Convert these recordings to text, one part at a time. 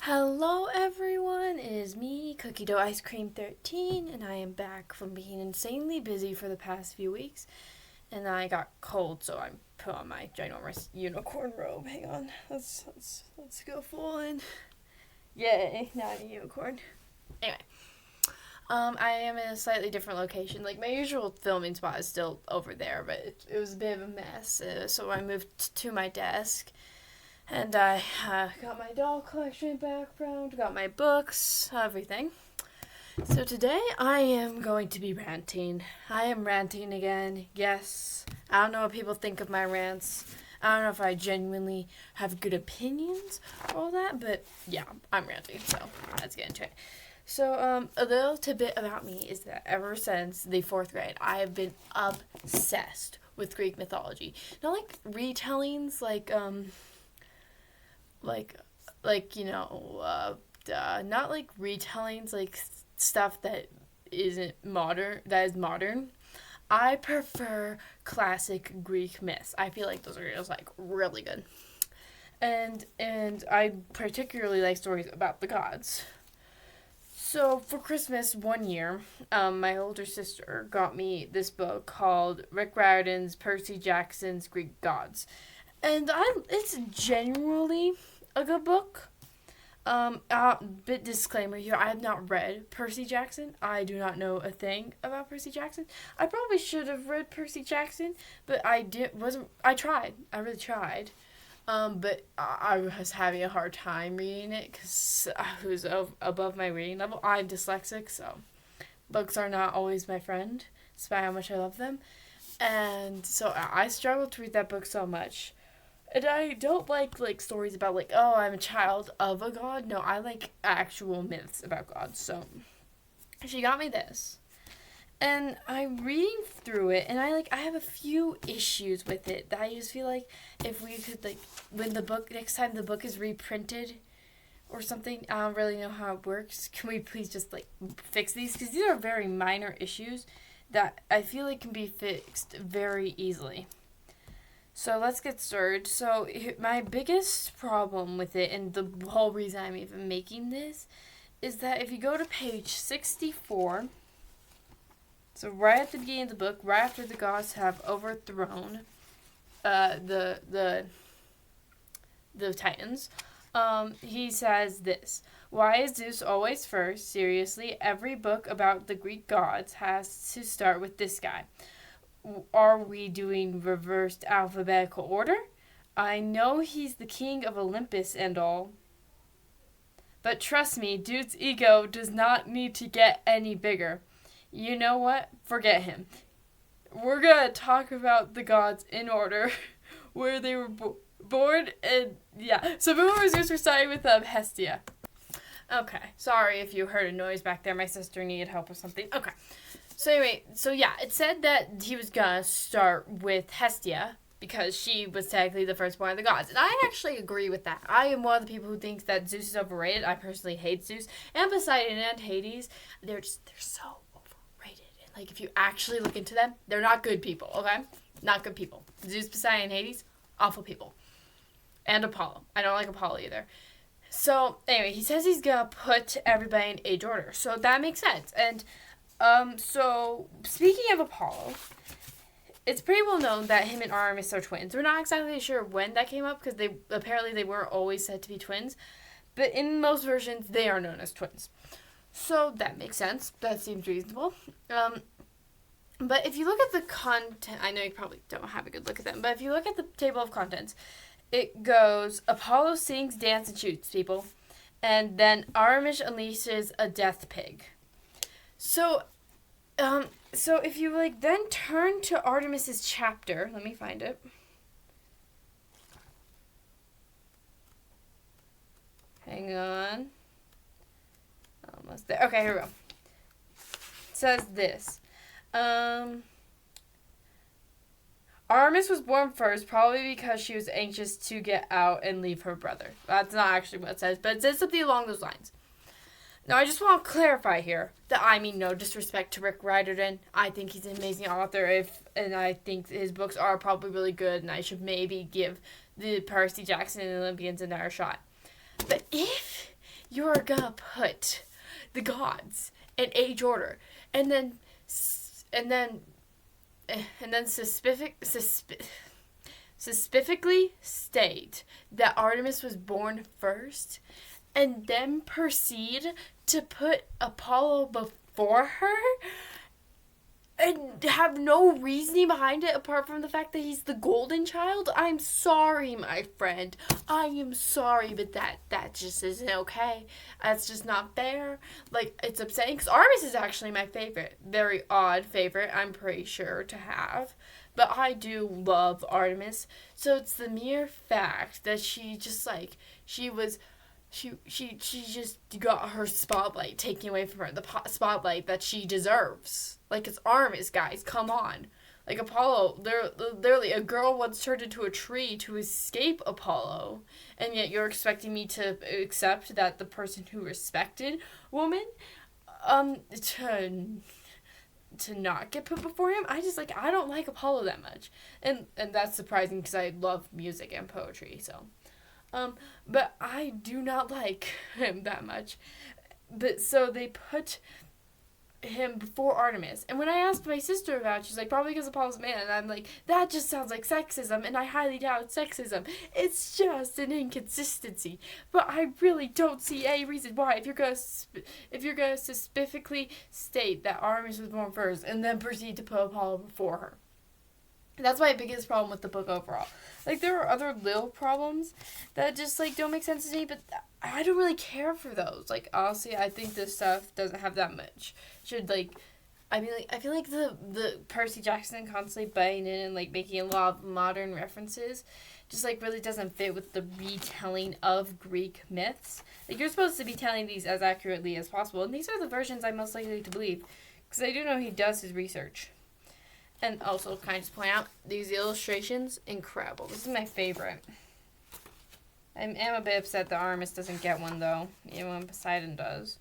Hello everyone, it is me, Cookie Dough Ice Cream 13, and I am back from being insanely busy for the past few weeks. And I got cold, so I put on my ginormous unicorn robe. Hang on, let's go full in. Yay, now I'm a unicorn. Anyway, I am in a slightly different location. Like my usual filming spot is still over there, but it was a bit of a mess. So I moved to my desk. And I got my doll collection background, got my books, everything. So today I am going to be ranting. I am ranting again, yes. I don't know what people think of my rants. I don't know if I genuinely have good opinions or all that, but yeah, I'm ranting, so let's get into it. So, a little tidbit about me is that ever since the 4th grade, I have been obsessed with Greek mythology. Not like retellings, not like retellings, like stuff that is modern. I prefer classic Greek myths. I feel like those are just like really good. And I particularly like stories about the gods. So for Christmas one year, my older sister got me this book called Rick Riordan's Percy Jackson's Greek Gods. And it's generally a good book. Bit disclaimer here, I have not read Percy Jackson. I do not know a thing about Percy Jackson. I probably should have read Percy Jackson, but I tried. I really tried. But I was having a hard time reading it because I was above my reading level. I'm dyslexic, so books are not always my friend, despite how much I love them. And so I struggled to read that book so much. And I don't like stories about oh, I'm a child of a god. No, I like actual myths about gods. So she got me this. And I'm reading through it, and I have a few issues with it that I just feel like if we could when next time the book is reprinted or something, I don't really know how it works. Can we please just fix these? Because these are very minor issues that I feel like can be fixed very easily. So let's get started. So my biggest problem with it, and the whole reason I'm even making this, is that if you go to page 64, so right at the beginning of the book, right after the gods have overthrown the Titans, he says this: "Why is Zeus always first? Seriously, every book about the Greek gods has to start with this guy. Are we doing reversed alphabetical order? I know he's the king of Olympus and all. But trust me, dude's ego does not need to get any bigger. You know what? Forget him. We're gonna talk about the gods in order, where they were born, and yeah. So before Zeus, we're starting with Hestia. Okay, sorry if you heard a noise back there. My sister needed help with something. Okay. So anyway, it said that he was gonna start with Hestia because she was technically the firstborn of the gods. And I actually agree with that. I am one of the people who thinks that Zeus is overrated. I personally hate Zeus. And Poseidon and Hades, they're so overrated. And if you actually look into them, they're not good people, okay? Not good people. Zeus, Poseidon, and Hades, awful people. And Apollo. I don't like Apollo either. So anyway, he says he's gonna put everybody in age order. So that makes sense. And so speaking of Apollo, it's pretty well known that him and Artemis are twins. We're not exactly sure when that came up because they were always said to be twins, but in most versions they are known as twins. So that makes sense. That seems reasonable. But if you look at the content, I know you probably don't have a good look at them, but if you look at the table of contents, it goes Apollo sings, dances, and shoots people, and then Artemis unleashes a death pig. So if you then turn to Artemis's chapter, let me find it. Hang on. Almost there. Okay, here we go. It says this. Artemis was born first, probably because she was anxious to get out and leave her brother. That's not actually what it says, but it says something along those lines. Now, I just want to clarify here that I mean no disrespect to Rick Riordan. I think he's an amazing author, and I think his books are probably really good, and I should maybe give the Percy Jackson and Olympians another shot. But if you're gonna put the gods in age order, and then and then and then specifically state that Artemis was born first, and then proceed to put Apollo before her, and have no reasoning behind it apart from the fact that he's the golden child. I'm sorry, my friend. I am sorry, but that just isn't okay. That's just not fair. Like, it's upsetting because Artemis is actually my favorite. Very odd favorite, I'm pretty sure, to have. But I do love Artemis. So it's the mere fact that she just, like, she just got her spotlight taken away from her. The spotlight that she deserves. Like, it's Artemis, guys. Come on. Like, Apollo, literally, a girl once turned into a tree to escape Apollo. And yet you're expecting me to accept that the person who respected woman, to not get put before him. I don't like Apollo that much. And that's surprising because I love music and poetry, so. But I do not like him that much. But so they put him before Artemis. And when I asked my sister about it, she's like, probably because Apollo's a man. And I'm like, that just sounds like sexism, and I highly doubt sexism. It's just an inconsistency. But I really don't see any reason why, if you're gonna specifically state that Artemis was born first and then proceed to put Apollo before her. That's my biggest problem with the book overall. Like, there are other little problems that just, like, don't make sense to me, but I don't really care for those. Like, honestly, I think this stuff doesn't have that much. I feel like the Percy Jackson constantly butting in and, like, making a lot of modern references just, like, really doesn't fit with the retelling of Greek myths. Like, you're supposed to be telling these as accurately as possible, and these are the versions I'm most likely to believe, because I do know he does his research. And also, can I just point out, these illustrations, incredible. This is my favorite. I am a bit upset that Artemis doesn't get one, though, even when Poseidon does.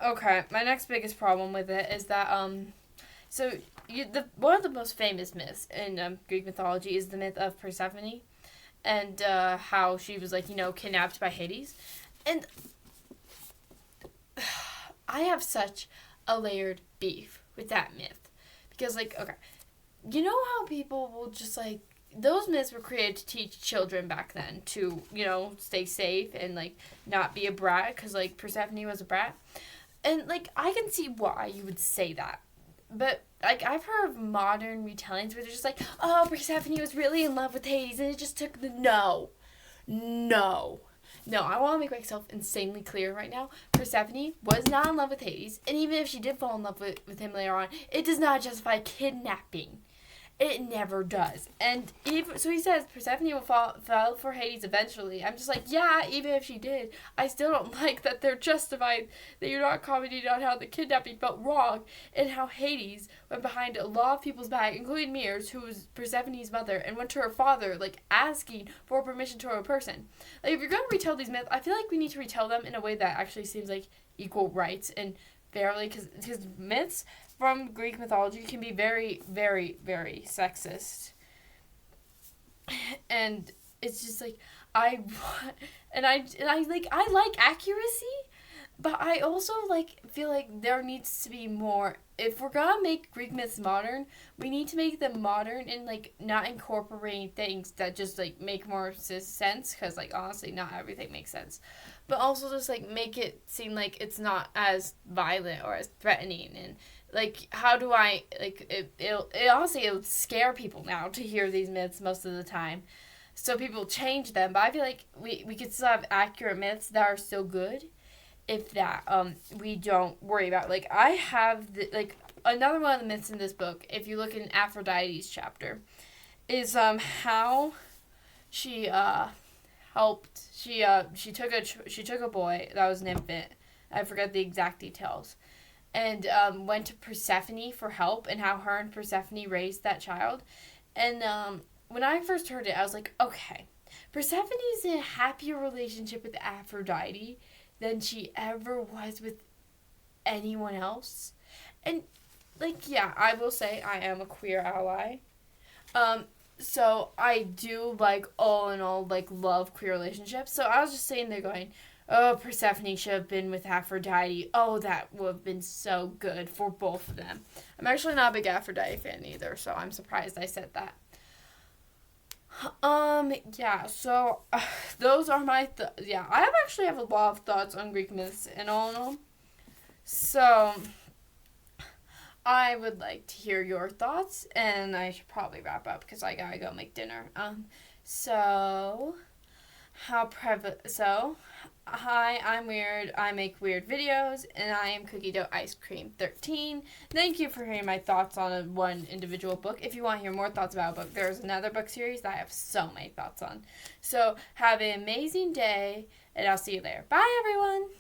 Okay, my next biggest problem with it is that, one of the most famous myths in Greek mythology is the myth of Persephone, and how she was, like, kidnapped by Hades. And I have such a layered beef with that myth. Because, like, okay, you know how people will just, like, those myths were created to teach children back then to, stay safe and, like, not be a brat, because, like, Persephone was a brat. And, like, I can see why you would say that. But, like, I've heard of modern retellings where they're just like, oh, Persephone was really in love with Hades, and it just took the... No, I want to make myself insanely clear right now. Persephone was not in love with Hades, and even if she did fall in love with him later on, it does not justify kidnapping. It never does. And so he says Persephone will fall for Hades eventually. I'm just like, yeah, even if she did, I still don't like that they're justified, that you're not commenting on how the kidnapping felt wrong, and how Hades went behind a lot of people's back, including Mirs, who was Persephone's mother, and went to her father, like, asking for permission to her person. Like, if you're going to retell these myths, I feel like we need to retell them in a way that actually seems like equal rights and fairly, because myths from Greek mythology can be very, very, very sexist. And it's just like, I like accuracy, but I also, like, feel like there needs to be more. If we're gonna make Greek myths modern, we need to make them modern and, like, not incorporating things that just, like, make more sense, because, like, honestly, not everything makes sense. But also just, like, make it seem like it's not as violent or as threatening. And, like, how do I, like, it would scare people now to hear these myths most of the time. So people change them. But I feel like we could still have accurate myths that are still good, if that we don't worry about. Like, I have, another one of the myths in this book, if you look in Aphrodite's chapter, is how she helped. She took a boy that was an infant. I forget the exact details, and went to Persephone for help, and how her and Persephone raised that child. And when I first heard it, I was like, okay, Persephone's in a happier relationship with Aphrodite than she ever was with anyone else. And, like, yeah, I will say I am a queer ally. So I do, like, all in all, like, love queer relationships. So I was just sitting there going, Oh, Persephone should have been with Aphrodite. Oh, that would have been so good for both of them. I'm actually not a big Aphrodite fan either, so I'm surprised I said that. Yeah, so those are my yeah, I actually have a lot of thoughts on Greek myths and all in all. So I would like to hear your thoughts, and I should probably wrap up because I gotta go make dinner. So so hi, I'm Weird. I make weird videos, and I am Cookie Dough Ice Cream 13. Thank you for hearing my thoughts on one individual book. If you want to hear more thoughts about a book, there's another book series that I have so many thoughts on. So have an amazing day, and I'll see you there. Bye, everyone.